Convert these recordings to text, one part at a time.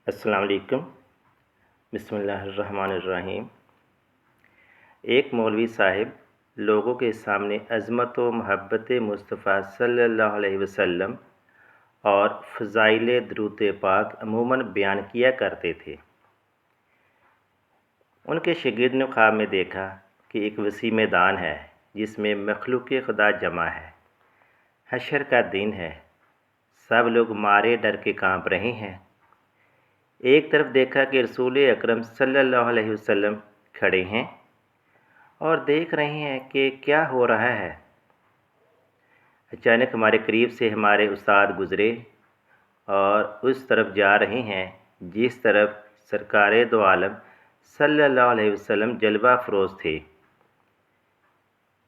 السلام علیکم۔ بسم اللہ الرحمن الرحیم۔ ایک مولوی صاحب لوگوں کے سامنے عظمت و محبت مصطفیٰ صلی اللہ علیہ وسلم اور فضائل درود پاک عموماً بیان کیا کرتے تھے۔ ان کے شاگرد نے خواب میں دیکھا کہ ایک وسیع میدان ہے جس میں مخلوق خدا جمع ہے۔ حشر کا دن ہے، سب لوگ مارے ڈر کے کانپ رہے ہیں۔ ایک طرف دیکھا کہ رسول اکرم صلی اللہ علیہ وسلم کھڑے ہیں اور دیکھ رہے ہیں کہ کیا ہو رہا ہے۔ اچانک ہمارے قریب سے ہمارے استاد گزرے اور اس طرف جا رہے ہیں جس طرف سرکار دو عالم صلی اللہ علیہ وسلم جلوہ افروز تھے۔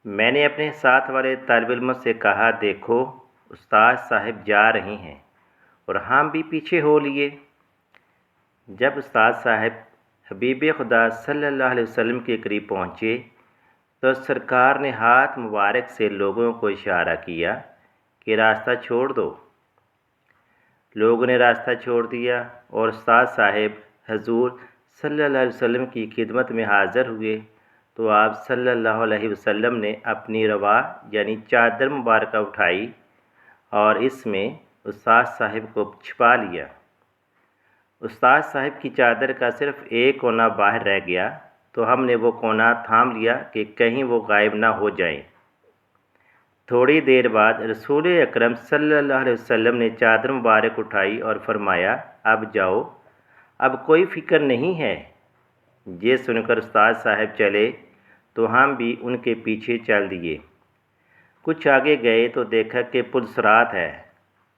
میں نے اپنے ساتھ والے طالب علموں سے کہا، دیکھو استاد صاحب جا رہے ہیں اور ہم بھی پیچھے ہو لیے۔ جب استاد صاحب حبیب خدا صلی اللہ علیہ وسلم کے قریب پہنچے تو سرکار نے ہاتھ مبارک سے لوگوں کو اشارہ کیا کہ راستہ چھوڑ دو۔ لوگوں نے راستہ چھوڑ دیا اور استاد صاحب حضور صلی اللہ علیہ وسلم کی خدمت میں حاضر ہوئے تو آپ صلی اللہ علیہ وسلم نے اپنی روا یعنی چادر مبارکہ اٹھائی اور اس میں استاد صاحب کو چھپا لیا۔ استاد صاحب کی چادر کا صرف ایک کونا باہر رہ گیا تو ہم نے وہ کونا تھام لیا کہ کہیں وہ غائب نہ ہو جائیں۔ تھوڑی دیر بعد رسول اکرم صلی اللہ علیہ وسلم نے چادر مبارک اٹھائی اور فرمایا، اب جاؤ، اب کوئی فکر نہیں ہے۔ یہ سن کر استاد صاحب چلے تو ہم بھی ان کے پیچھے چل دیے۔ کچھ آگے گئے تو دیکھا کہ پل صراط ہے،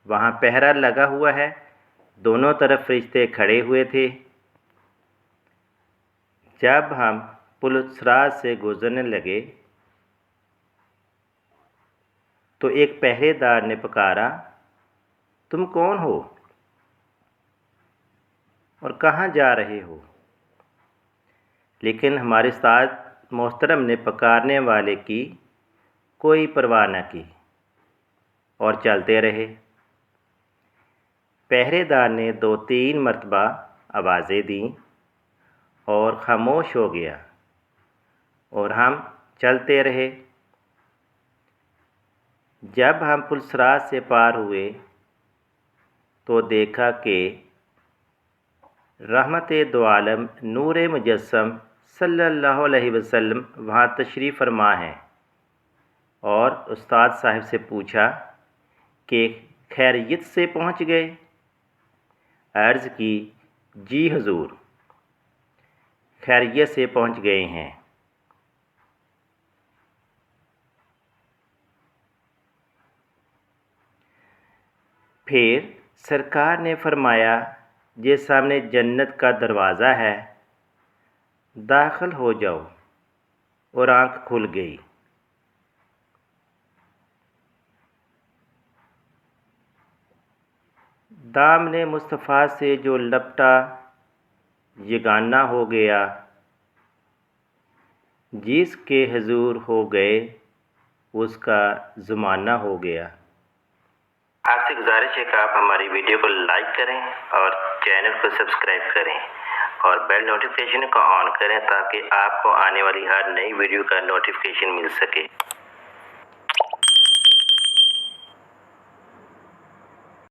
وہاں پہرہ لگا ہوا ہے، دونوں طرف فرشتے کھڑے ہوئے تھے۔ جب ہم پل صراط سے گزرنے لگے تو ایک پہرے دار نے پکارا، تم کون ہو اور کہاں جا رہے ہو؟ لیکن ہمارے استاد محترم نے پکارنے والے کی کوئی پرواہ نہ کی اور چلتے رہے۔ پہرے دار نے 2-3 مرتبہ آوازیں دیں اور خاموش ہو گیا اور ہم چلتے رہے۔ جب ہم پل صراط سے پار ہوئے تو دیکھا کہ رحمت دو عالم نور مجسم صلی اللہ علیہ وسلم وہاں تشریف فرما ہیں، اور استاد صاحب سے پوچھا کہ خیریت سے پہنچ گئے؟ عرض کی، جی حضور، خیریت سے پہنچ گئے ہیں۔ پھر سرکار نے فرمایا، یہ سامنے جنت کا دروازہ ہے، داخل ہو جاؤ، اور آنکھ کھل گئی۔ دامن مصطفیٰ سے جو لپٹا یگانہ ہو گیا، جس کے حضور ہو گئے اس کا زمانہ ہو گیا۔ آپ سے گزارش ہے کہ آپ ہماری ویڈیو کو لائک کریں اور چینل کو سبسکرائب کریں اور بیل نوٹیفیکیشن کو آن کریں تاکہ آپ کو آنے والی ہر نئی ویڈیو کا نوٹیفیکیشن مل سکے۔